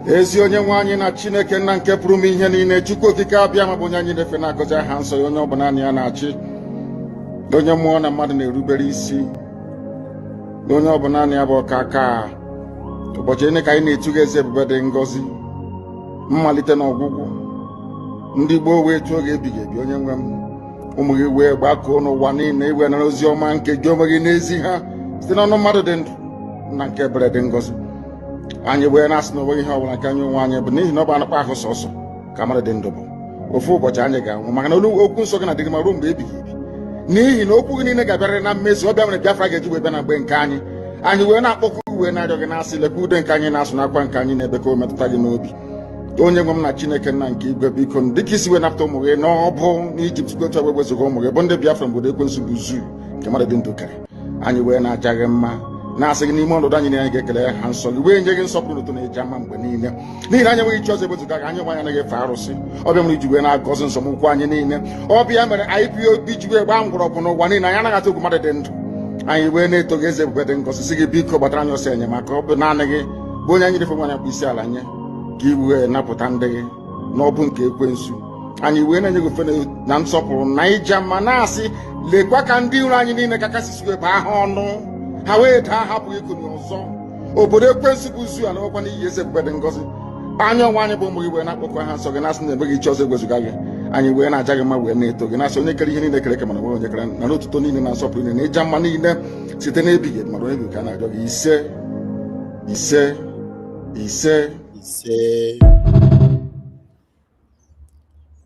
ezi onye nwe anyị na Chineke nna nke pụrụ m ihe niile, Chukwu okike abịa ma bụ onye anyị na-efe na-agọzi aha nsọ ya, onye ọbụla anyị ya na-achị, onye mmụọ na mmadụ na-erubere isi, onye ọbụla anyị ya bụ ọka aka. Ụbọchị ene ka anyị na-etuga eze ebube dị ngọzi, mmalite na ọgwụgwụ. Ndị gboo wee tụọ oge ebighị ebi, onye nwe m, ụmụ gị wee gbakọọ n'ụwa niile iwe nara ozi ọma nke gị onwe gị n'ezi ha site n'ọnụ mmadụ dị ndụ na nke ebere dị ngọzi. Anyị wee na-asị na onwe ihe ọbụla nke anyị onwe anyị bụ n'ihi na ọ bụ anụkpa ahụ sọsọ ka mmadụ dị ndụ bụ. Ofu ụbọchị anyị ga-anwụ, maka na okwu nsọ gị na-adịgị ma ruo mgbe ebighị ebi, n'ihi na okwu gị niile ga-abịarịrị na mmezu. Ọ bịa mere Biafra ga-eji wee bịa na mgbe nke anyị. Anyị wee na-akpọkụ uwe na-arịọ gị na-asị, lekwa ude nke anyị na-asụ n'akwa nke anyị na-ebe ka o metụta gị n'obi. Onye nwe m na Chineke nna nke igwe, biko dịka isi wee napụta ụmụ gị n'ọbụ n'Ijipt gotu ọgbe wezuga ụmụ gị bụ ndị Biafra mgbe ekwensu bụ zuu nke mmadụ dị ndụ kere. Anyị wee na-aja gị mma, na-asị gị n'ime ọnọdụ anyị na anyị ga-ekele ha nsọ gị, wee nye gị nsọpụrụ ụtọ na-eji ama mgbe niile, n'ihi na anyị enweghị chi ọzọ ewezuga gị. Anyị nwe anyị anaghị efe arụsị. Ọbịa mere iji wee na-agọzi nsọmụkwụ anyị niile. Ọbịa mere IPOB ji wee gbaa mgbọrọgwụ n'ụwa niile. Anyị anaghị atụ egwu mmadụ dị ndụ. Anyị wee na-eto gị eze ebube dị ngọzi, sị gị biko gbatara anyị ọsọ enyemaka. Ọ bụ naanị gị bụ onye anyị refe nwanyị akpụ isi ala nye ka i wee napụta ndị gị n'ọbụ nke ekwensu. Anyị wee na-enye gị ofe na nsọpụrụ na ija mma, na-asị lekwa ka ndị iro anyị niile ka kasị wee baa ha ọnụ, ha wee daa hapụ ikuni ọzọ. Obodo ekwensu bụ zu ala ọkwa n'ihi eze ebube dị ngọzi. Anya ọnwa anyị bụ ụmụ gị wee na-akpọkọ ha nsọ gị, na-asị na enweghị chi ọzọ egwezuga gị. Anyị wee na-aja gị mma, wee na-eto gị, na-asị onye kere ihe niile kere eke mana nwere onye kere na n'otuto niile na nsọpụrụ niile na ịja mma niile site n'ebighị ebi, mara onye bi ka na-arịọ gị. Ise ise ise ise.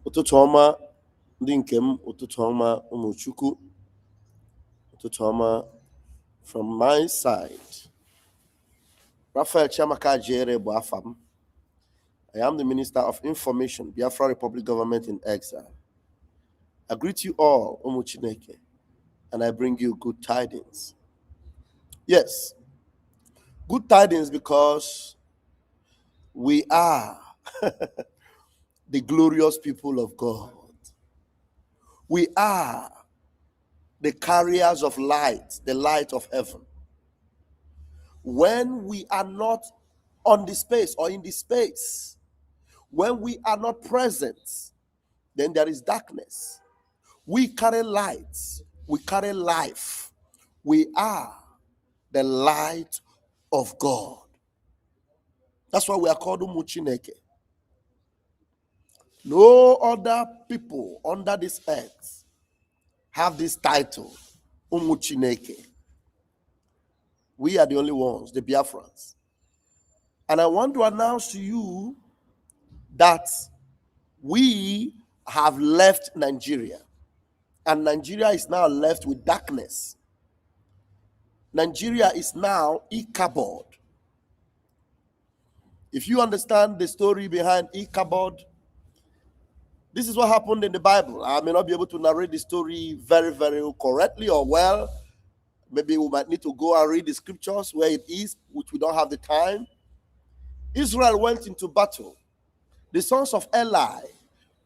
Ụtụtụ ọma ndị nke m, ụtụtụ ọma ụmụ Chukwu, ụtụtụ ọma from my side. Raphael Chiamaka Jere bụ afa m. I am the Minister of Information, Biafra Republic Government in Exile. I greet you all, ụmụ Chineke, and I bring you good tidings. Yes, good tidings because we are the glorious people of God. We are the carriers of light, the light of heaven. When we are not on the space or in the space, when we are not present, then there is darkness. We carry light, we carry life. We are the light of God. That's why we are called Umu Chineke. No other people under this earth have this title, Umu Chineke. We are the only ones, the Biafrans. And I want to announce to you that we have left Nigeria. And Nigeria is now left with darkness. Nigeria is now Ichabod. If you understand the story behind Ichabod, this is what happened in the Bible. I may not be able to narrate the story very, very correctly or well. Maybe we might need to go and read the scriptures where it is, which we don't have the time. Israel went into battle. The sons of Eli,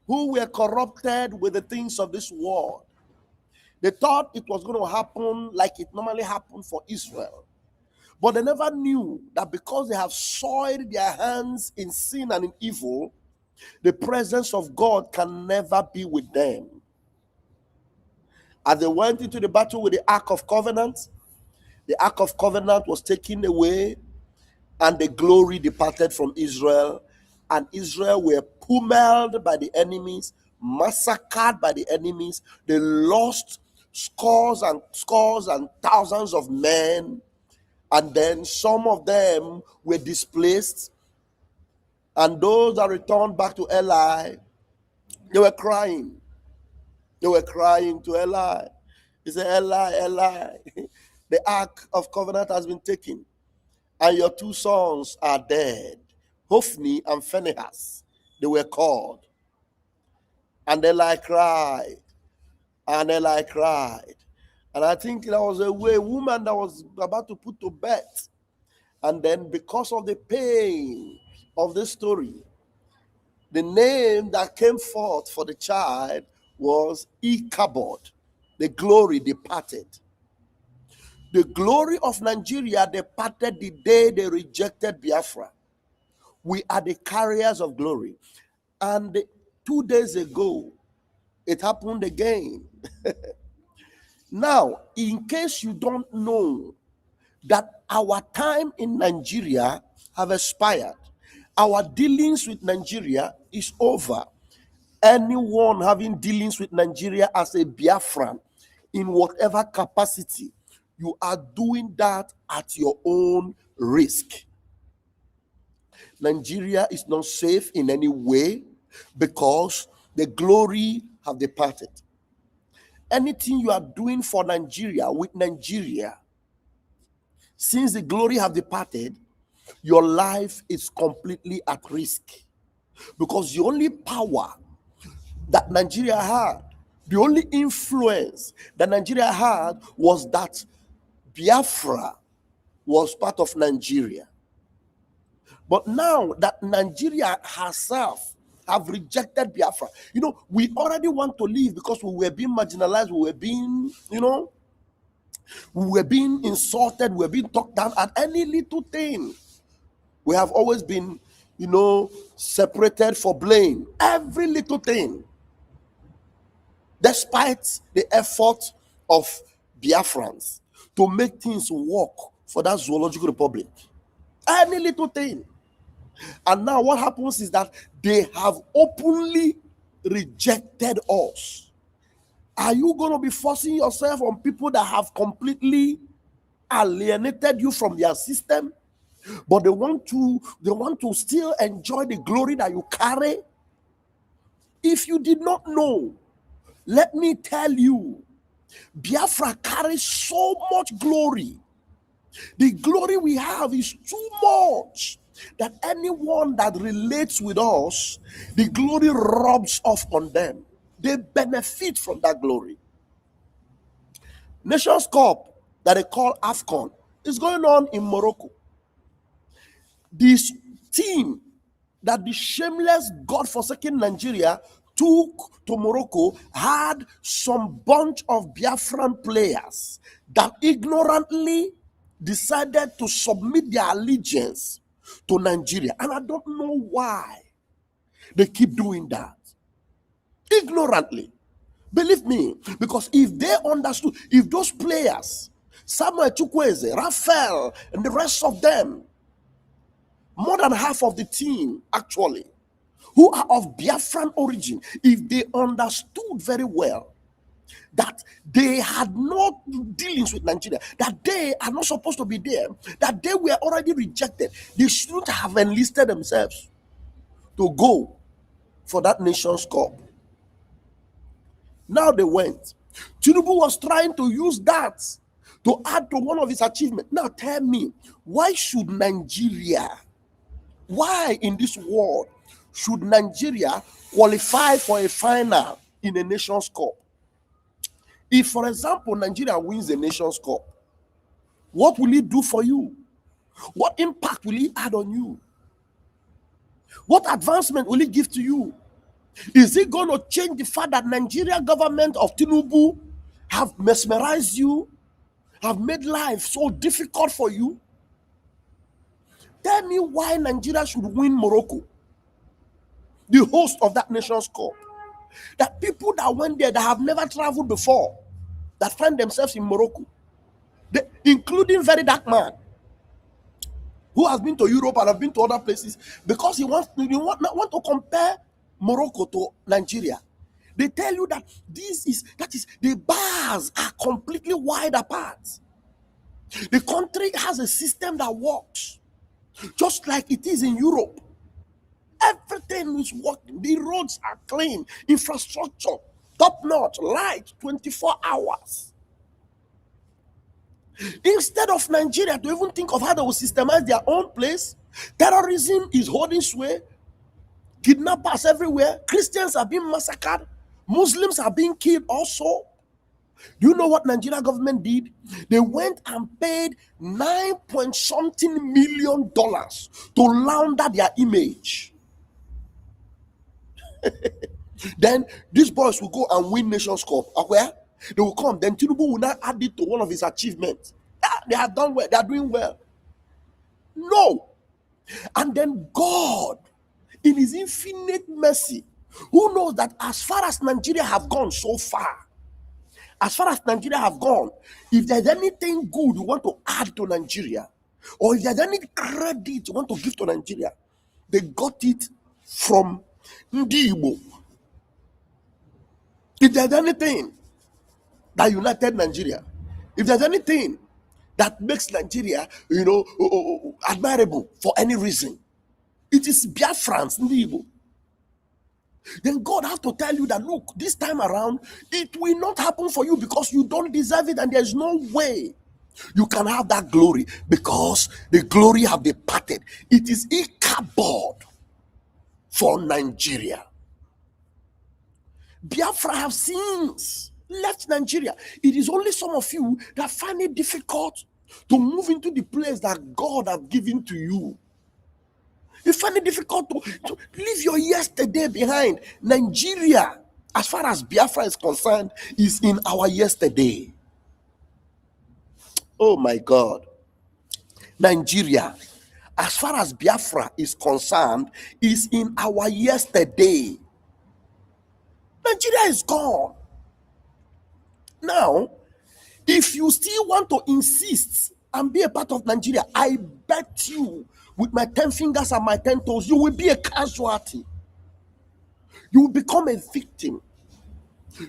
who were corrupted with the things of this world, they thought it was going to happen like it normally happened for Israel. But they never knew that because they have soiled their hands in sin and in evil, the presence of God can never be with them. As they went into the battle with the Ark of Covenant was taken away, and the glory departed from Israel, and Israel were pummeled by the enemies, massacred by the enemies. They lost scores and thousands of men, and then some of them were displaced. And those that returned back to Eli, they were crying. They were crying to Eli. He said, Eli, Eli, the Ark of Covenant has been taken, and your two sons are dead, Hophni and Phinehas, they were called. And Eli cried, and Eli cried. And I think there was a woman that was about to put to bed. And then because of the pain of this story, the name that came forth for the child was Ichabod. The glory departed. The glory of Nigeria departed the day they rejected Biafra. We are the carriers of glory. And 2 days ago, it happened again. Now, in case you don't know that our time in Nigeria have expired, our dealings with Nigeria is over. Anyone having dealings with Nigeria as a Biafran in whatever capacity, you are doing that at your own risk. Nigeria is not safe in any way because the glory have departed. Anything you are doing for Nigeria, with Nigeria, since the glory have departed, your life is completely at risk. Because the only power that Nigeria had, the only influence that Nigeria had, was that Biafra was part of Nigeria. But now that Nigeria herself have rejected Biafra, we already want to leave because we were being marginalized, we were being, we were being insulted, we were being talked down at any little thing. We have always been, separated for blame. Every little thing. Despite the effort of Biafrans to make things work for that zoological republic. Any little thing. And now what happens is that they have openly rejected us. Are you going to be forcing yourself on people that have completely alienated you from their system, but they want to still enjoy the glory that you carry? If you did not know, let me tell you, Biafra carries so much glory. The glory we have is too much that anyone that relates with us, the glory rubs off on them. They benefit from that glory. Nations Cup, that they call AFCON, is going on in Morocco. This team that the shameless, godforsaken Nigeria took to Morocco had some bunch of Biafran players that ignorantly decided to submit their allegiance to Nigeria. And I don't know why they keep doing that. Ignorantly. Believe me, because if they understood, if those players, Samuel Chukwueze, Raphael, and the rest of them, more than half of the team actually, who are of Biafran origin, if they understood very well that they had no dealings with Nigeria, that they are not supposed to be there, that they were already rejected, they shouldn't have enlisted themselves to go for that Nations Cup. Now they went. Tinubu was trying to use that to add to one of his achievements. Now tell me, why should Nigeria, why in this world should Nigeria qualify for a final in a Nations Cup? If, for example, Nigeria wins the Nations Cup, what will it do for you? What impact will it add on you? What advancement will it give to you? Is it going to change the fact that Nigeria government of Tinubu have mesmerized you, have made life so difficult for you? Tell me why Nigeria should win Morocco, the host of that Nations Cup. That people that went there that have never traveled before, that find themselves in Morocco, including Very Dark Man, who has been to Europe and have been to other places, because he want to compare Morocco to Nigeria. They tell you that the bars are completely wide apart. The country has a system that works just like it is in Europe. Everything is working. The roads are clean, infrastructure top notch, light 24 hours. Instead of Nigeria to even think of how they will systemize their own place, terrorism is holding sway, kidnappers everywhere, Christians are being massacred, Muslims are being killed also. Do you know what Nigeria government did? They went and paid $9 million to launder their image. Then these boys will go and win Nations Cup. Where? They will come. Then Tinubu will now add it to one of his achievements. They have done well. They are doing well. No. And then God, in his infinite mercy, who knows that as far as Nigeria have gone so far, as far as Nigeria have gone, if there's anything good you want to add to Nigeria, or if there's any credit you want to give to Nigeria, they got it from Ndi Igbo. If there's anything that united Nigeria, if there's anything that makes Nigeria, admirable for any reason, it is Biafrans, Ndi Igbo. Then God has to tell you that, look, this time around, it will not happen for you because you don't deserve it, and there's no way you can have that glory because the glory have departed. It is Ichabod for Nigeria. Biafra have since left Nigeria. It is only some of you that find it difficult to move into the place that God have given to you. You find it difficult to leave your yesterday behind. Nigeria, as far as Biafra is concerned, is in our yesterday. Oh my God. Nigeria, as far as Biafra is concerned, is in our yesterday. Nigeria is gone. Now, if you still want to insist and be a part of Nigeria, I bet you, with my 10 fingers and my 10 toes, you will be a casualty. You will become a victim.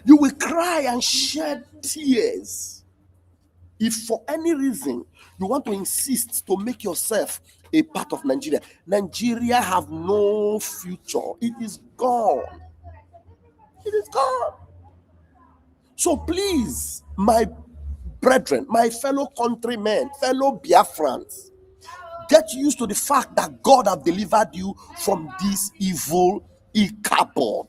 You will cry and shed tears. If for any reason you want to insist to make yourself a part of Nigeria, Nigeria have no future. It is gone. It is gone. So please, my brethren, my fellow countrymen, fellow Biafrans, get used to the fact that God have delivered you from this evil Ichabod.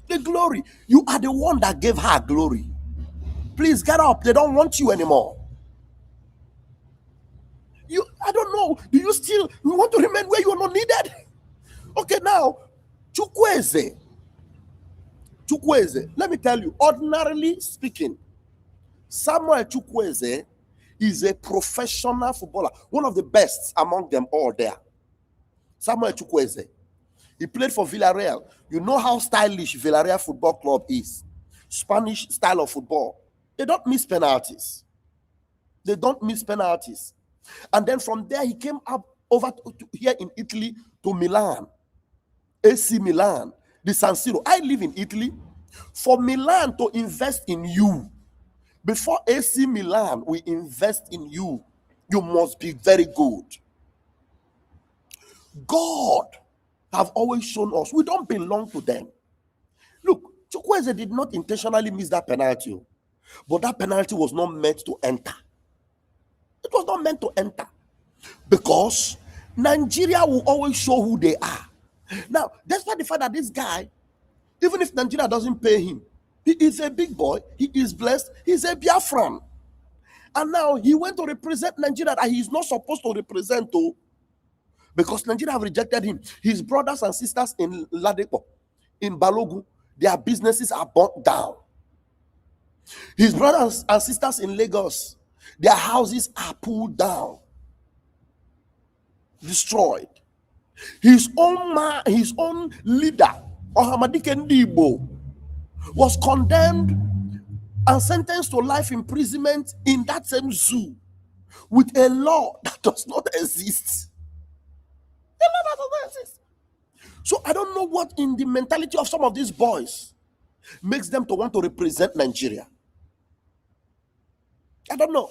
The glory. You are the one that gave her glory. Please get up. They don't want you anymore. I don't know. Do you still want to remain where you are not needed? Okay, now, Chukwueze. Let me tell you, ordinarily speaking, Samuel Chukwueze is a professional footballer, one of the best among them all there. Samuel Chukwueze. He played for Villarreal. You know how stylish Villarreal Football Club is. Spanish style of football. They don't miss penalties. They don't miss penalties. And then from there, he came up over to here in Italy to Milan. AC Milan, the San Siro. I live in Italy. For Milan to invest in you, before AC Milan will invest in you, you must be very good. God have always shown us we don't belong to them. Look, Chukwueze did not intentionally miss that penalty, but that penalty was not meant to enter. It was not meant to enter because Nigeria will always show who they are. Now, despite the fact that this guy, even if Nigeria doesn't pay him, he is a big boy, he is blessed, he's a Biafran. And now he went to represent Nigeria that he's not supposed to represent, because Nigeria have rejected him. His brothers and sisters in Ladepo, in Balogun, their businesses are burnt down. His brothers and sisters in Lagos, their houses are pulled down, destroyed. His own leader, Ohamadike Ndibo, was condemned and sentenced to life imprisonment in that same zoo with a law that does not exist. A law that does not exist. So I don't know what in the mentality of some of these boys makes them to want to represent Nigeria. I don't know.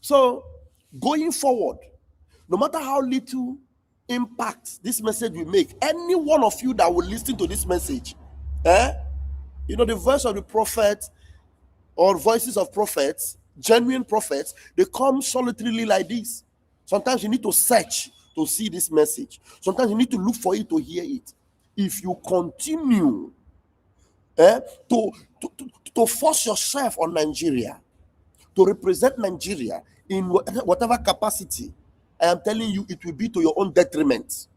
So going forward, no matter how little impact this message will make, any one of you that will listen to this message, the voice of the prophet or voices of prophets, genuine prophets, they come solitarily like this. Sometimes you need to search to see this message. Sometimes you need to look for it to hear it. If you continue to force yourself on Nigeria, to represent Nigeria in whatever capacity, I am telling you, it will be to your own detriment.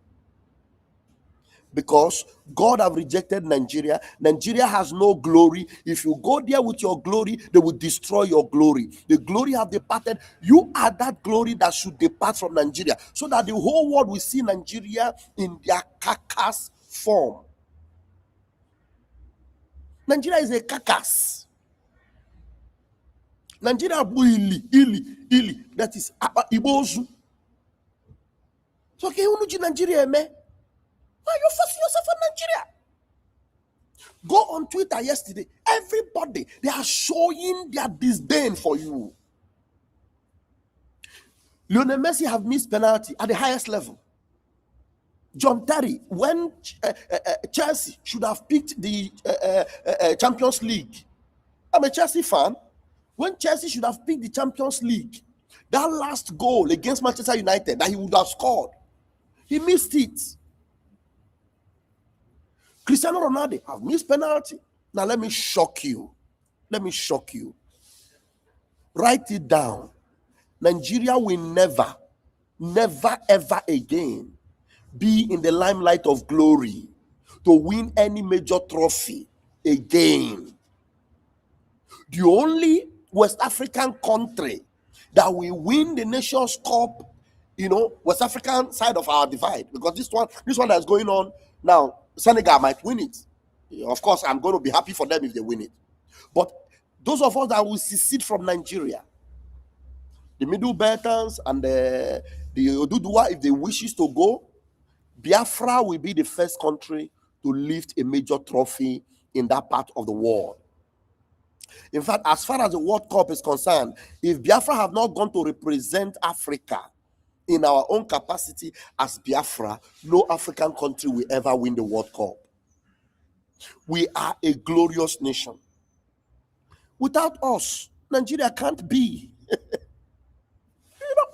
because God have rejected Nigeria. Nigeria has no glory. If you go there with your glory, they will destroy your glory. The glory have departed. You are that glory that should depart from Nigeria, so that the whole world will see Nigeria in their carcass form. Nigeria is a carcass. Nigeria ili that is Ibozu. So okay, you Nigeria, man. Why you forcing yourself on Nigeria? Go on Twitter yesterday. Everybody, they are showing their disdain for you. Lionel Messi have missed penalty at the highest level. John Terry, when Chelsea should have picked the Champions League. I'm a Chelsea fan. When Chelsea should have picked the Champions League, that last goal against Manchester United that he would have scored, he missed it. Cristiano Ronaldo have missed penalty. Now let me shock you. Let me shock you. Write it down. Nigeria will never, ever again be in the limelight of glory to win any major trophy again. The only West African country that will win the Nations Cup, West African side of our divide, because this one that's going on now, Senegal might win it. Of course, I'm going to be happy for them if they win it. But those of us that will secede from Nigeria, the Middle Beltons and the Oduduwa, if they wishes to go, Biafra will be the first country to lift a major trophy in that part of the world. In fact, as far as the World Cup is concerned, if Biafra have not gone to represent Africa in our own capacity as Biafra, no African country will ever win the World Cup. We are a glorious nation. Without us, Nigeria can't be.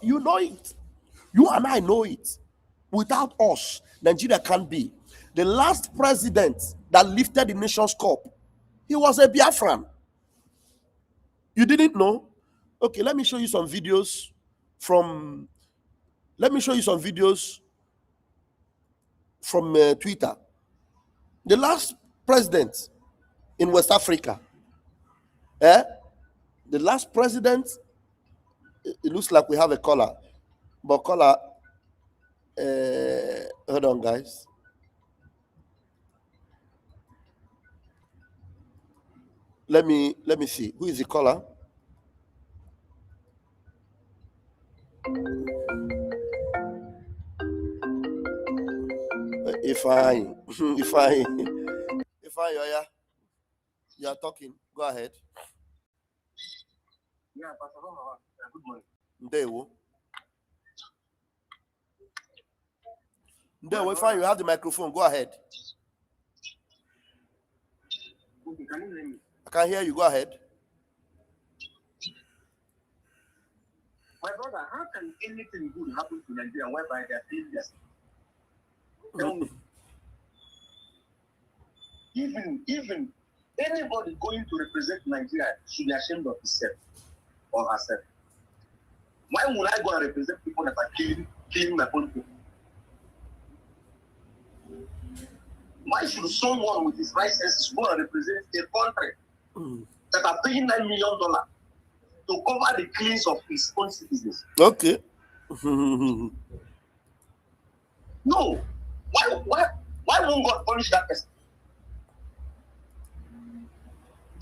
You know it. You and I know it. Without us, Nigeria can't be. The last president that lifted the Nations Cup, he was a Biafran. You didn't know? Okay, let me show you some videos from Twitter. The last president in West Africa, the last president, it looks like we have a caller, but caller, hold on, guys. Let me see. Who is the caller? If I, you are talking. Go ahead. Yeah, Pastor Roma, good morning. Ndewo, if you have the microphone, go ahead. Okay, can you hear me? I can hear you. Go ahead. My brother, how can anything good happen to Nigeria whereby they are failures? Tell me. Even anybody going to represent Nigeria should be ashamed of himself or herself. Why would I go and represent people that are killing my own people? Why should someone with his right senses go and represent a country that are paying $9 million to cover the claims of his own citizens? Okay. No. Why won't God punish that person?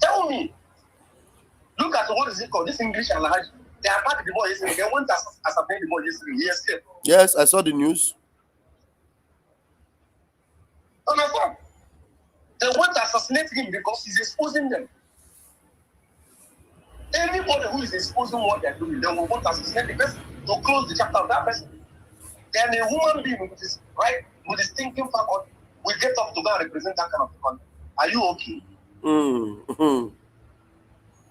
Tell me. Look at what is it called? This English and Lahaj. They are part of the boy yesterday. They went as a the boy yesterday. Yes, yes, I saw the news. Understand? They want to assassinate him because he's exposing them. Anybody who is exposing what they're doing, they will want to assassinate the person to close the chapter of that person. Then a human being with his thinking faculty will get up to go and represent that kind of country. Are you okay?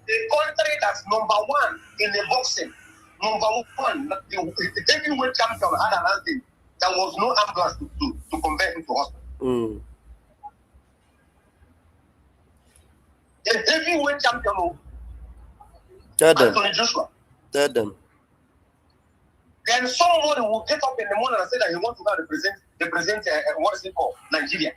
The country that's number one in the boxing, the heavyweight champion had an accident. There was no ambulance to convert him to hospital. The heavyweight champion, Anthony Joshua. Tell them. Then somebody will get up in the morning and say that he wants to go and represent represent what is it called? Nigeria.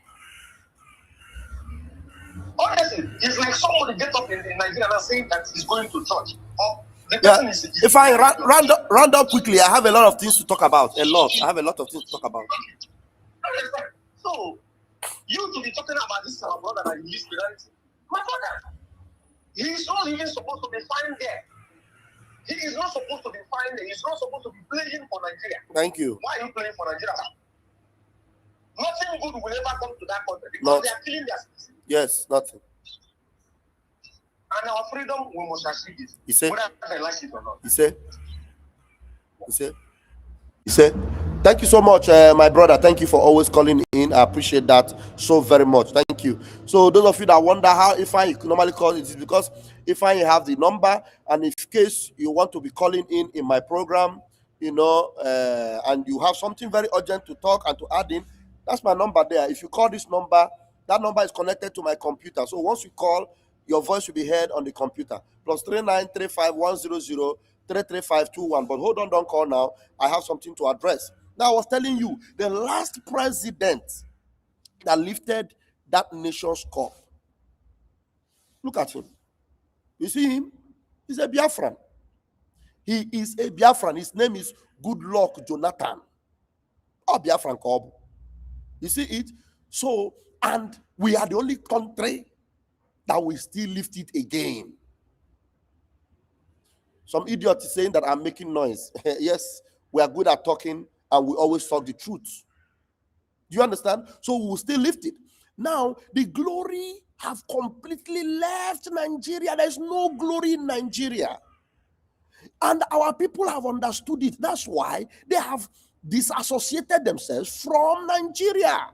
Honestly, it's like somebody get up in Nigeria and saying that he's going to church. Or the person is if I round up quickly, I have a lot of things to talk about. I have a lot of things to talk about. So, you to be talking about this our brother that he is penalty. My brother, he is not even supposed to be fined there. He is not supposed to be fined there. He's not supposed to be playing for Nigeria. Thank you. Why are you playing for Nigeria? Nothing good will ever come to that country because they are killing their citizens. Yes, nothing. And our freedom, we must achieve it. He said, whether they like it or not. He said, thank you so much, my brother. Thank you for always calling in. I appreciate that so very much. Thank you. So those of you that wonder how Ifeanyi normally calls, it is because Ifeanyi have the number, and in case you want to be calling in my program, you know, and you have something very urgent to talk and to add in, that's my number there. If you call this number, that number is connected to my computer. So once you call, your voice will be heard on the computer. +393510033521. But hold on, don't call now. I have something to address. Now, I was telling you, the last president that lifted that nation's cup. Look at him. You see him? He's a Biafran. He is a Biafran. His name is Goodluck Jonathan. Oh, Biafran Kob. You see it? So, and we are the only country that will still lift it again. Some idiot is saying that I'm making noise. Yes, we are good at talking and we always talk the truth. Do you understand? So we will still lift it. Now, the glory have completely left Nigeria. There's no glory in Nigeria. And our people have understood it. That's why they have disassociated themselves from Nigeria.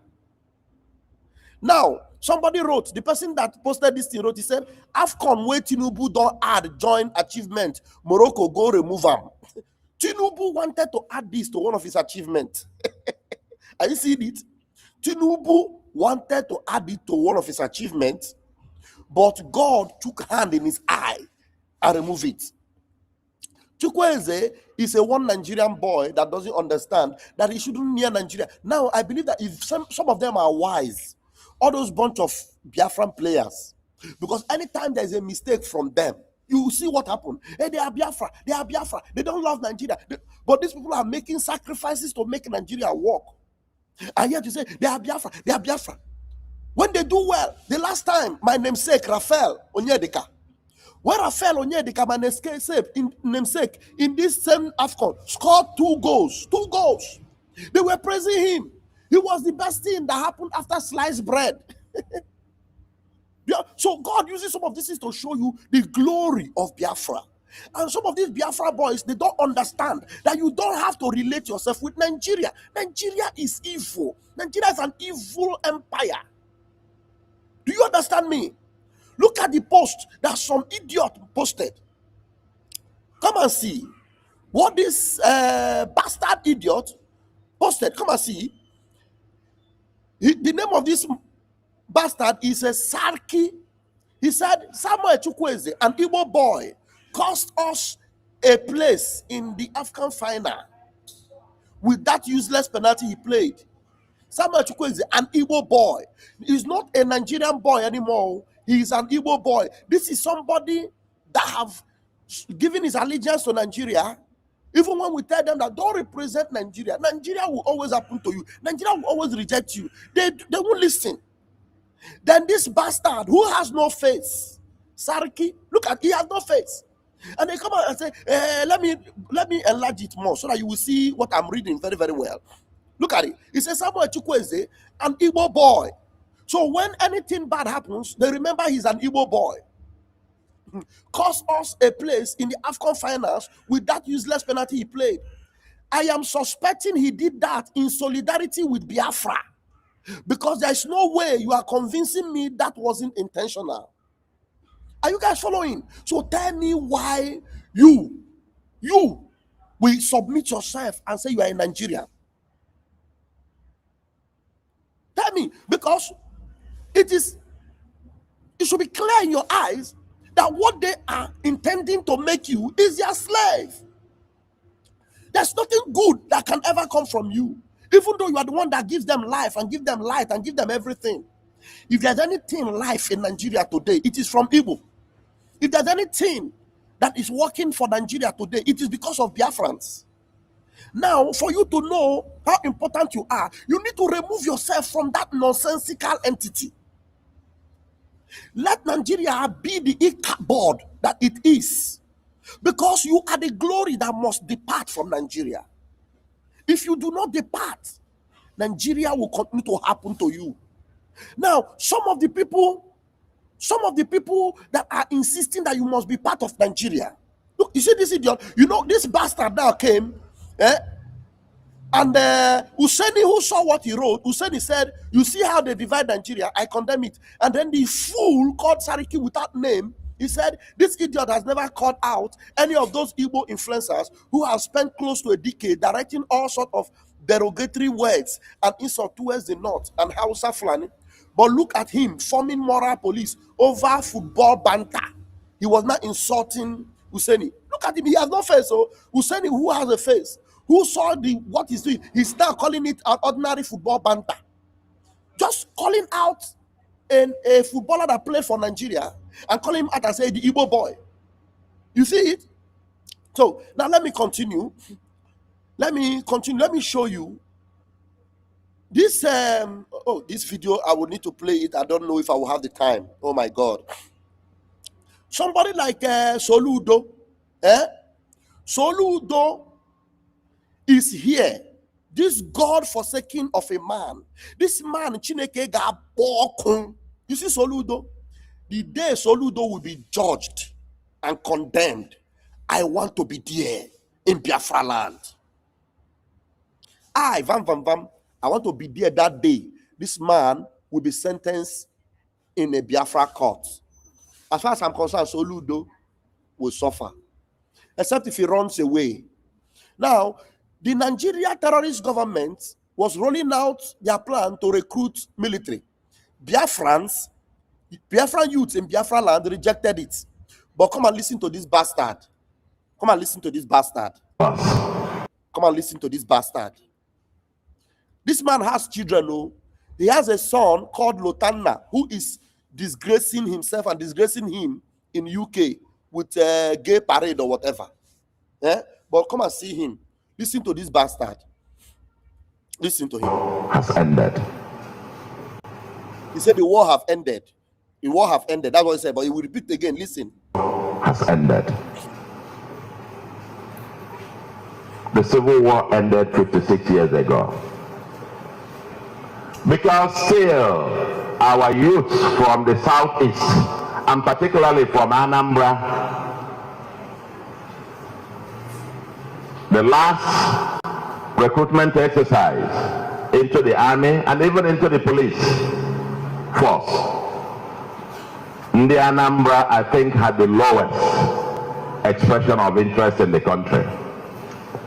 Now, somebody wrote, the person that posted this thing wrote, he said, AFCON where Tinubu don't add joint achievement, Morocco go remove them. Tinubu wanted to add this to one of his achievements. Are you seeing it? Tinubu wanted to add it to one of his achievements, but God took hand in his eye and removed it. Chukwueze is a one Nigerian boy that doesn't understand that he shouldn't near Nigeria. Now, I believe that if some of them are wise, all those bunch of Biafran players, because anytime there's a mistake from them, you see what happened. Hey, they are Biafra. They don't love Nigeria. But these people are making sacrifices to make Nigeria work. And yet you say, they are Biafra. When they do well, the last time, my namesake, Raphael Onyedika, when Raphael Onyedika, my namesake, in this same AFCON, scored 2 goals. 2 goals. They were praising him. He was the best thing that happened after sliced bread. Yeah, so God uses some of these things to show you the glory of Biafra. And some of these Biafra boys, they don't understand that you don't have to relate yourself with Nigeria. Nigeria is evil. Nigeria is an evil empire. Do you understand me? Look at the post that some idiot posted. Come and see what this bastard idiot posted. Come and see. The name of this bastard is a Sarki. He said, Samuel Chukwueze, an Igbo boy, cost us a place in the African final with that useless penalty he played. Samuel Chukwueze, an Igbo boy. He's not a Nigerian boy anymore. He is an Igbo boy. This is somebody that have given his allegiance to Nigeria. Even when we tell them that don't represent Nigeria, Nigeria will always happen to you. Nigeria will always reject you. They won't listen. Then this bastard who has no face, Sarki, look at, he has no face. And they come out and say, let me enlarge it more so that you will see what I'm reading very, very well. Look at it. It says Samuel Chukwueze, an Igbo boy. So when anything bad happens, they remember he's an Igbo boy. Cost us a place in the AFCON finals with that useless penalty he played. I am suspecting he did that in solidarity with Biafra, because there is no way you are convincing me that wasn't intentional. Are you guys following? So tell me why you will submit yourself and say you are a Nigerian. Tell me, because it should be clear in your eyes that what they are intending to make you is their slave. There's nothing good that can ever come from you. Even though you are the one that gives them life and give them light and give them everything. If there's anything life in Nigeria today, it is from Igbo. If there's anything that is working for Nigeria today, it is because of Biafrans. Now, for you to know how important you are, you need to remove yourself from that nonsensical entity. Let Nigeria be the Ichabod that it is, because you are the glory that must depart from Nigeria. If you do not depart, Nigeria will continue to happen to you. Now, some of the people that are insisting that you must be part of Nigeria. Look, you see this idiot, you know, this bastard now came, and Husseini, who saw what he wrote, Husseini said, you see how they divide Nigeria, I condemn it. And then the fool called Sariki without name, he said, this idiot has never called out any of those Igbo influencers who have spent close to a decade directing all sorts of derogatory words and insult towards the North and Hausa Fulani. But look at him forming moral police over football banter. He was not insulting Husseini. Look at him, he has no face. So Husseini, who has a face, who saw what he's doing, he's now calling it an ordinary football banter. Just calling out a footballer that played for Nigeria and calling him out and say the Igbo boy. You see it? So now let me continue. Let me show you this. This video, I will need to play it. I don't know if I will have the time. Oh my God. Somebody like Soludo. Soludo is here. This God-forsaken of a man. This man, Chineke ga bokun. You see Soludo? The day Soludo will be judged and condemned, I want to be there in Biafra land. I want to be there that day. This man will be sentenced in a Biafra court. As far as I'm concerned, Soludo will suffer, except if he runs away. Now, the Nigeria terrorist government was rolling out their plan to recruit military. Biafran youths in Biafra land rejected it. But come and listen to this bastard. Come and listen to this bastard. Come and listen to this bastard. This man has children. Oh. He has a son called Lotanna who is disgracing himself and disgracing him in UK with a gay parade or whatever. But come and see him. Listen to this bastard. Listen to him. Has ended. He said the war have ended. The war have ended. That's what he said. But he will repeat again. Listen. Has ended. The Civil War ended 56 years ago. Because still our youth from the southeast, and particularly from Anambra, the last recruitment exercise into the army and even into the police force, the Anambra, I think, had the lowest expression of interest in the country.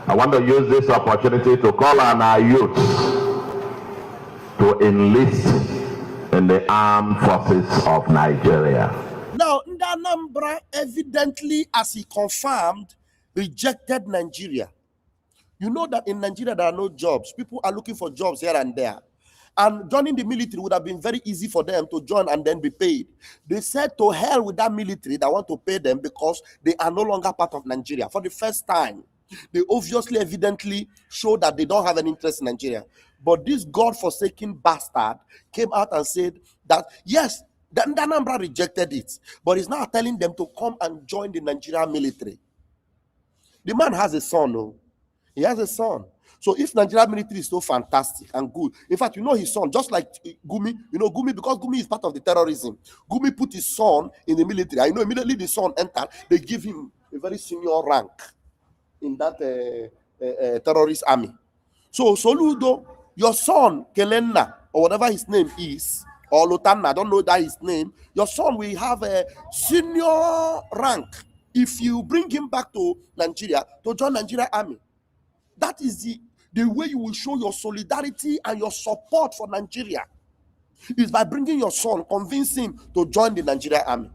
I want to use this opportunity to call on our youth to enlist in the armed forces of Nigeria. Now, Anambra, evidently, as he confirmed, rejected Nigeria. You know that in Nigeria there are no jobs. People are looking for jobs here and there. And joining the military would have been very easy for them to join and then be paid. They said to hell with that military that want to pay them because they are no longer part of Nigeria. For the first time, they obviously, evidently show that they don't have an interest in Nigeria. But this God-forsaken bastard came out and said that, yes, the Anambra rejected it, but he's now telling them to come and join the Nigerian military. The man has a son, no? He has a son. So if Nigerian military is so fantastic and good, in fact, you know his son, just like Gumi, you know Gumi, because Gumi is part of the terrorism. Gumi put his son in the military. I know immediately the son entered, they give him a very senior rank in that terrorist army. So Soludo, your son, Kelenna, or whatever his name is, or Lotanna, I don't know that his name, your son will have a senior rank if you bring him back to Nigeria to join Nigeria army. That is the way you will show your solidarity and your support for Nigeria. Is by bringing your son, convince him to join the Nigeria army.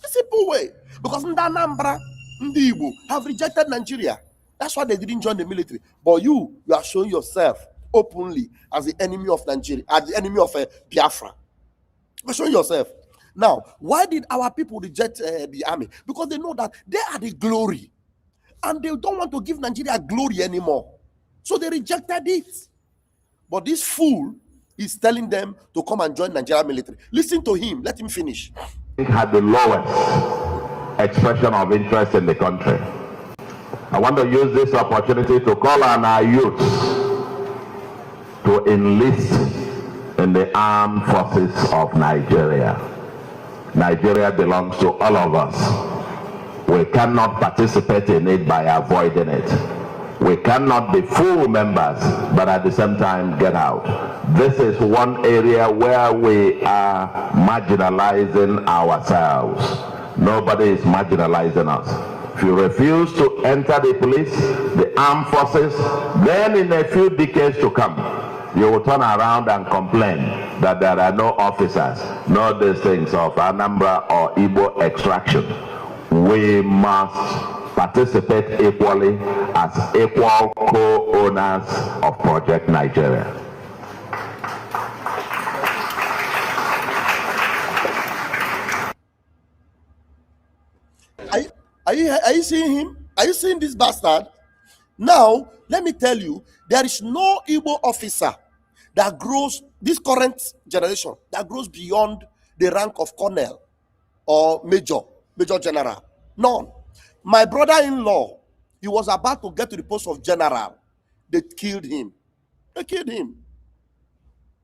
A simple way. Because Anambra, Ndi Igbo have rejected Nigeria. That's why they didn't join the military. But you are showing yourself openly as the enemy of Nigeria, as the enemy of Biafra. Question yourself. Now, why did our people reject the army? Because they know that they are the glory, and they don't want to give Nigeria glory anymore. So they rejected it. But this fool is telling them to come and join Nigeria military. Listen to him. Let him finish. Had the lowest expression of interest in the country. I want to use this opportunity to call on our youths to enlist in the armed forces of Nigeria. Nigeria belongs to all of us. We cannot participate in it by avoiding it. We cannot be full members, but at the same time get out. This is one area where we are marginalizing ourselves. Nobody is marginalizing us. If you refuse to enter the police, the armed forces, then in a few decades to come, you will turn around and complain that there are no officers, no these things of Anambra or Igbo extraction. We must participate equally as equal co-owners of Project Nigeria. Are you seeing him? Are you seeing this bastard? Now, let me tell you, there is no Igbo officer that grows, this current generation, that grows beyond the rank of colonel or major general. None. My brother-in-law, he was about to get to the post of general. They killed him. They killed him.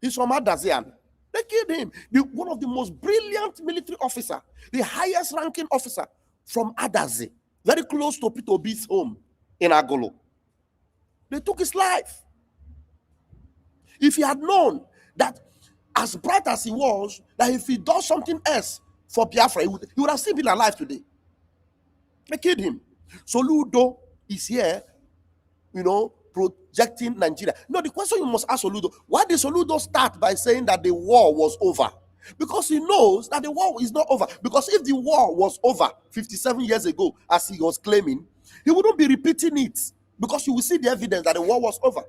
He's from Adazian. They killed him. One of the most brilliant military officer, the highest ranking officer from Adazi, very close to Peter Obi's home in Agolo. They took his life. If he had known that, as bright as he was, that if he does something else for Biafra, he would have still been alive today. They killed him. Soludo is here, projecting Nigeria. No, the question you must ask Soludo, why did Soludo start by saying that the war was over? Because he knows that the war is not over. Because if the war was over 57 years ago, as he was claiming, he wouldn't be repeating it. Because you will see the evidence that the war was over.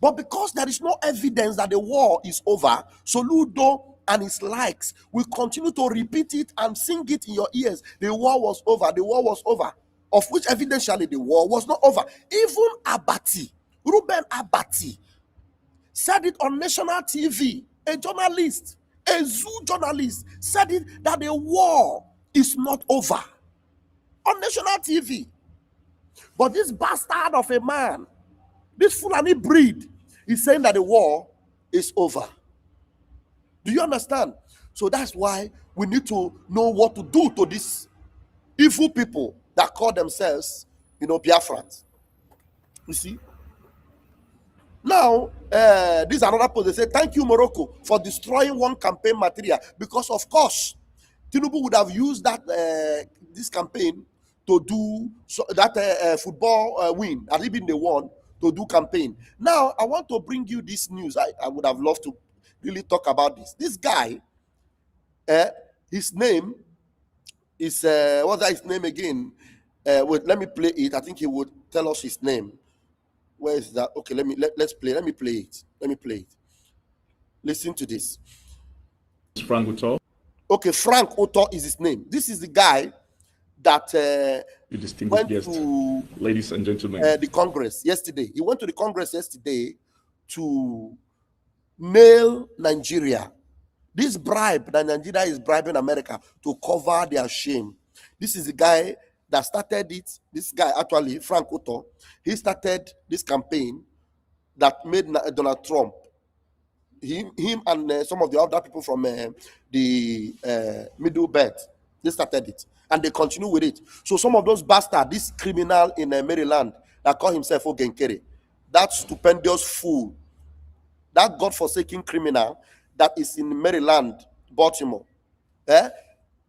But because there is no evidence that the war is over, Soludo and his likes will continue to repeat it and sing it in your ears. The war was over. The war was over. Of which evidentially the war was not over. Even Abati, Ruben Abati, said it on national TV. A journalist, a zoo journalist, said it that the war is not over. On national TV. But this bastard of a man, this Fulani breed, is saying that the war is over. Do you understand? So that's why we need to know what to do to these evil people that call themselves, Biafrans. You see? Now, this is another post. They say, thank you, Morocco, for destroying one campaign material. Because, of course, Tinubu would have used that this campaign to do that football win, and even they won, to do campaign. Now, I want to bring you this news. I would have loved to really talk about this. This guy, his name is, what's his name again? Wait, let me play it. I think he would tell us his name. Where is that? Okay, let's play. Let me play it. Let me play it. Listen to this. Frank Uto. Okay, Frank Uto is his name. This is the guy that went to, ladies and gentlemen, the Congress yesterday. He went to the Congress yesterday to nail Nigeria. This bribe that Nigeria is bribing America to cover their shame. This is the guy that started it. This guy, actually, Frank Uto, he started this campaign that made Donald Trump, him and some of the other people from the Middle Belt, they started it. And they continue with it. So some of those bastards, this criminal in Maryland that call himself Ogenkere, that stupendous fool, that godforsaken criminal that is in Maryland, Baltimore, that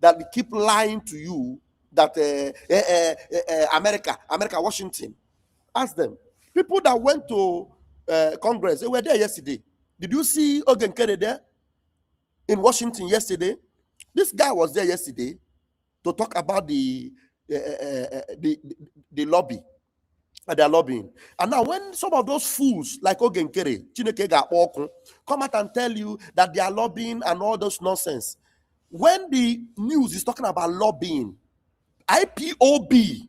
they keep lying to you that America, Washington. Ask them. People that went to Congress, they were there yesterday. Did you see Ogenkere there in Washington yesterday? This guy was there yesterday to talk about the lobby. They are lobbying. And now when some of those fools like Ogenkere, Chineke Ga-Okun, come out and tell you that they are lobbying and all those nonsense, when the news is talking about lobbying, IPOB,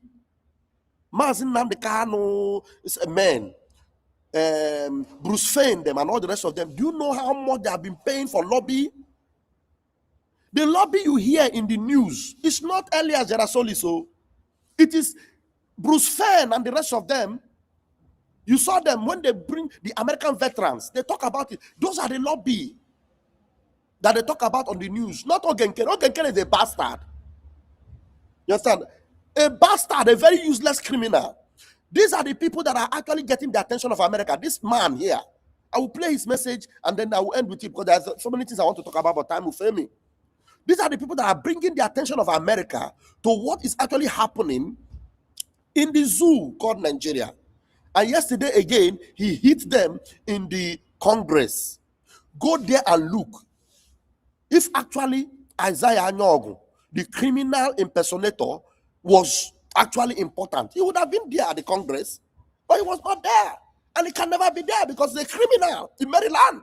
Mazin Namdekano is a man, Bruce Fain, them and all the rest of them, do you know how much they have been paying for lobby? The lobby you hear in the news is not Elias Jerasoli, so it is Bruce Fain and the rest of them. You saw them when they bring the American veterans, they talk about it. Those are the lobby that they talk about on the news, not Ogenkere. Ogenkere is a bastard. You understand? A bastard, a very useless criminal. These are the people that are actually getting the attention of America. This man here, I will play his message and then I will end with it because there's so many things I want to talk about, but time will fail me. These are the people that are bringing the attention of America to what is actually happening in the zoo called Nigeria. And yesterday again, he hit them in the Congress. Go there and look. If actually Isaiah Nyogu, the criminal impersonator, was actually important, he would have been there at the Congress, but he was not there. And he can never be there because he's a criminal in Maryland.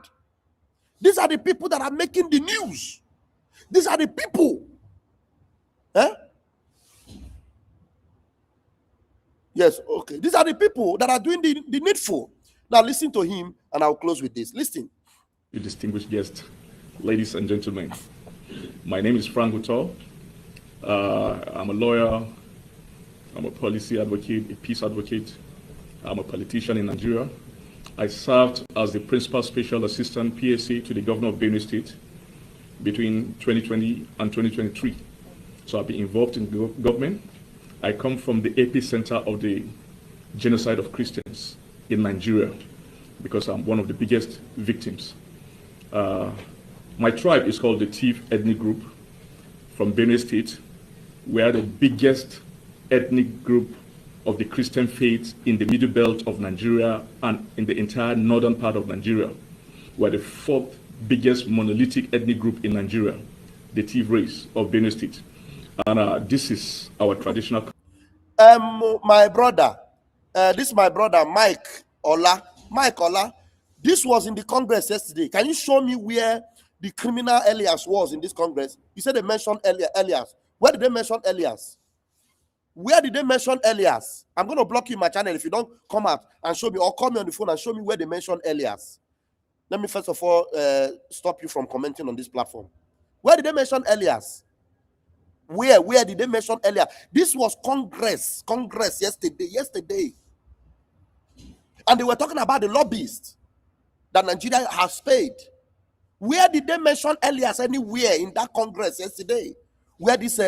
These are the people that are making the news. These are the people. Yes, okay. These are the people that are doing the needful. Now listen to him, and I'll close with this. Listen. You distinguished guests, ladies and gentlemen. My name is Frank Utol. I'm a lawyer. I'm a policy advocate, a peace advocate. I'm a politician in Nigeria. I served as the Principal Special Assistant PSA to the Governor of Benue State between 2020 and 2023. So I've been involved in government. I come from the epicenter of the genocide of Christians in Nigeria because I'm one of the biggest victims. My tribe is called the Thief ethnic group from Benue State. We are the biggest ethnic group of the Christian faith in the middle belt of Nigeria and in the entire northern part of Nigeria. We're the fourth biggest monolithic ethnic group in Nigeria, the Thief race of Benue State. And this is our traditional. My brother, this is my brother, Mike Ola. Mike Ola, this was in the Congress yesterday. Can you show me where the criminal Elias was in this Congress? You said they mentioned Elias. Where did they mention Elias? Where did they mention Elias? I'm going to block you in my channel if you don't come out and show me, or call me on the phone and show me where they mentioned Elias. Let me first of all stop you from commenting on this platform. Where did they mention Elias? Where did they mention Elias? This was Congress yesterday. And they were talking about the lobbyists that Nigeria has paid. Where did they mention Elias anywhere in that Congress yesterday? Where this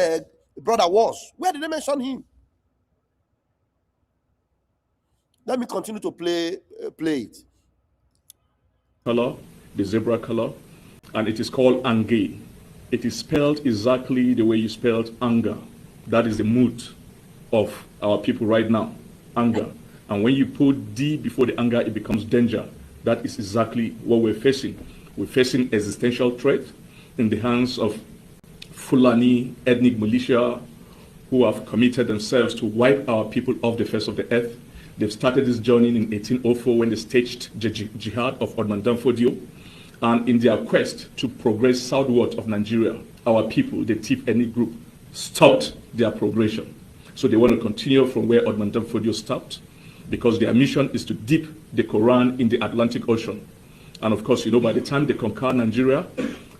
brother was? Where did they mention him? Let me continue to play it. Color, the zebra color, and it is called Ange. It is spelled exactly the way you spelled anger. That is the mood of our people right now, anger. And when you put D before the anger, it becomes danger. That is exactly what we're facing. We're facing existential threat in the hands of Fulani ethnic militia who have committed themselves to wipe our people off the face of the earth. They've started this journey in 1804 when they staged the jihad of Odman Danfodio. And in their quest to progress southward of Nigeria, our people, the Thief ethnic group, stopped their progression. So they want to continue from where Odman Danfodio stopped, because their mission is to dip the Quran in the Atlantic Ocean. And of course, you know, by the time they conquer Nigeria,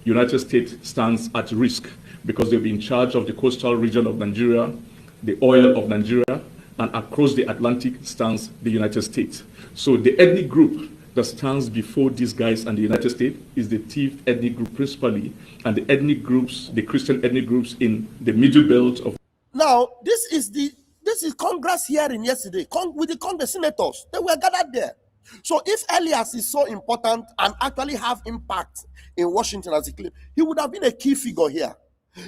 United States stands at risk because they'll be in charge of the coastal region of Nigeria, the oil of Nigeria, and across the Atlantic stands the United States. So the ethnic group that stands before these guys and the United States is the Thief ethnic group principally, and the ethnic groups, the Christian ethnic groups in the middle belt of. Now, this is Congress hearing yesterday with the Congress senators. They were gathered there. So if Elias is so important and actually have impact in Washington as a claim, he would have been a key figure here.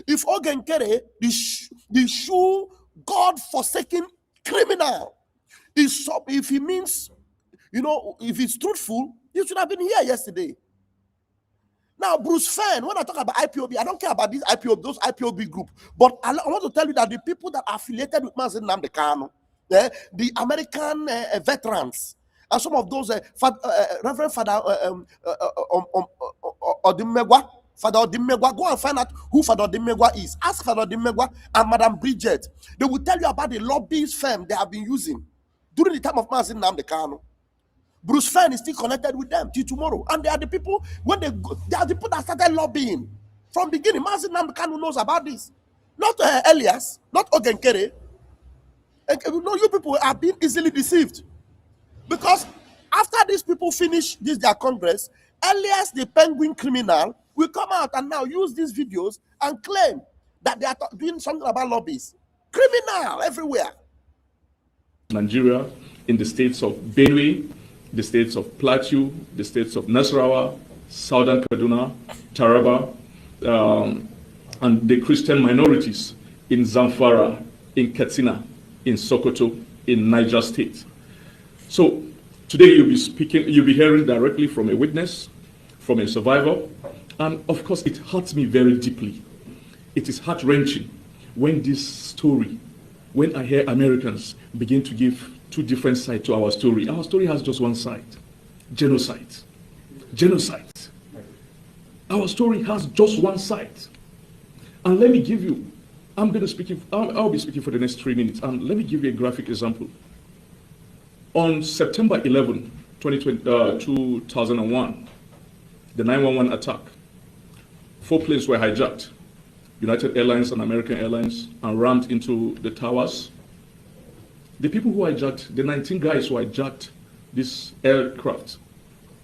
If Ogenkere, the shoe God-forsaken criminal, if he means, you know, if he's truthful, he should have been here yesterday. Now, Bruce Fain, when I talk about IPOB, I don't care about those IPOB group, but I want to tell you that the people that are affiliated with Mazen Nnamdi Kanu, the American veterans, and some of those Reverend Father Odimegwa, Father Odimegwa, go and find out who Father Odimegwa is. Ask Father Odimegwa and Madam Bridget. They will tell you about the lobbyist firm they have been using during the time of Mazin Nnamdi Kanu. Bruce Fenn is still connected with them till tomorrow, and they are the people when they go, they are the people that started lobbying from beginning. Mazin Nnamdi Kanu knows about this, not Elias, not Ogenkere. You people are being easily deceived, because after these people finish their congress, Elias the penguin criminal will come out and now use these videos and claim that they are doing something about lobbies. Criminal everywhere. Nigeria, in the states of Benue, the states of Plateau, the states of Nasarawa, Southern Kaduna, Taraba, and the Christian minorities in Zamfara, in Katsina, in Sokoto, in Niger State. So today you'll be hearing directly from a witness, from a survivor, and of course it hurts me very deeply. It is heart-wrenching when I hear Americans begin to give two different sides to our story. Our story has just one side: genocide. Genocide. Our story has just one side. And let me give you, I'll be speaking for the next 3 minutes, and let me give you a graphic example. On September 11, 2001, the 911 attack, 4 planes were hijacked, United Airlines and American Airlines, and rammed into the towers. The people who hijacked, the 19 guys who hijacked this aircraft,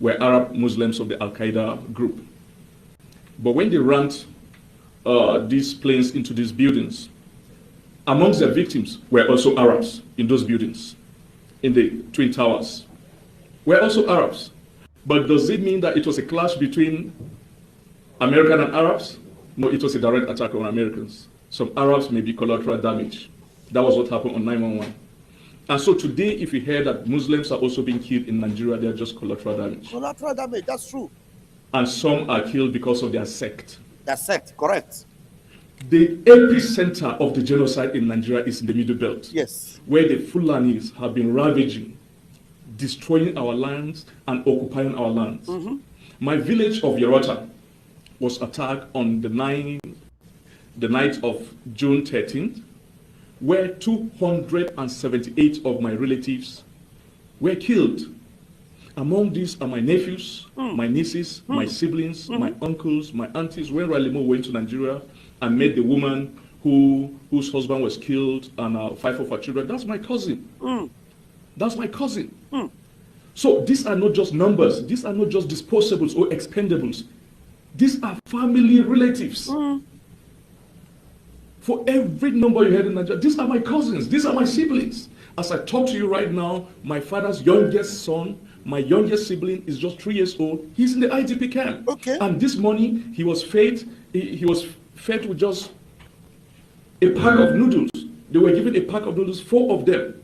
were Arab Muslims of the Al-Qaeda group. But when they rammed these planes into these buildings, amongst the victims were also Arabs in those buildings, in the Twin Towers, were also Arabs. But does it mean that it was a clash between American and Arabs? No, it was a direct attack on Americans. Some Arabs may be collateral damage. That was what happened on 911. And so today, if you hear that Muslims are also being killed in Nigeria, they are just collateral damage. Collateral damage, that's true. And some are killed because of their sect. Their sect, correct. The epicenter of the genocide in Nigeria is in the Middle Belt. Yes. Where the Fulanis have been ravaging, destroying our lands and occupying our lands. Mm-hmm. My village of Yorota was attacked on the night of June 13th, where 278 of my relatives were killed. Among these are my nephews, my nieces, my siblings, my uncles, my aunties. When Ralimo went to Nigeria and met the woman whose husband was killed and 5 of her children, that's my cousin. That's my cousin. So these are not just numbers. These are not just disposables or expendables. These are family relatives. For every number you heard in Nigeria, these are my cousins. These are my siblings. As I talk to you right now, my father's youngest son, my youngest sibling, is just 3 years old. He's in the IDP camp. Okay. And this morning, he was fed with just a pack of noodles. They were given a pack of noodles, 4 of them.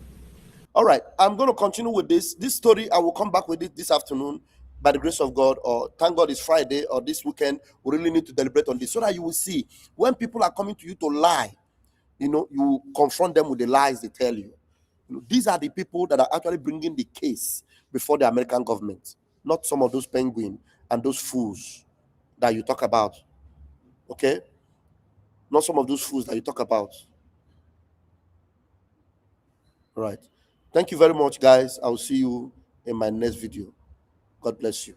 All right, I'm going to continue with this story. I will come back with it this afternoon by the grace of God, or thank God it's Friday, or this weekend. We really need to deliberate on this so that you will see when people are coming to you to lie, you confront them with the lies they tell you. These are the people that are actually bringing the case before the American government, not some of those penguins and those fools that you talk about. Okay? Not some of those fools that you talk about. All right. Thank you very much, guys. I'll see you in my next video. God bless you.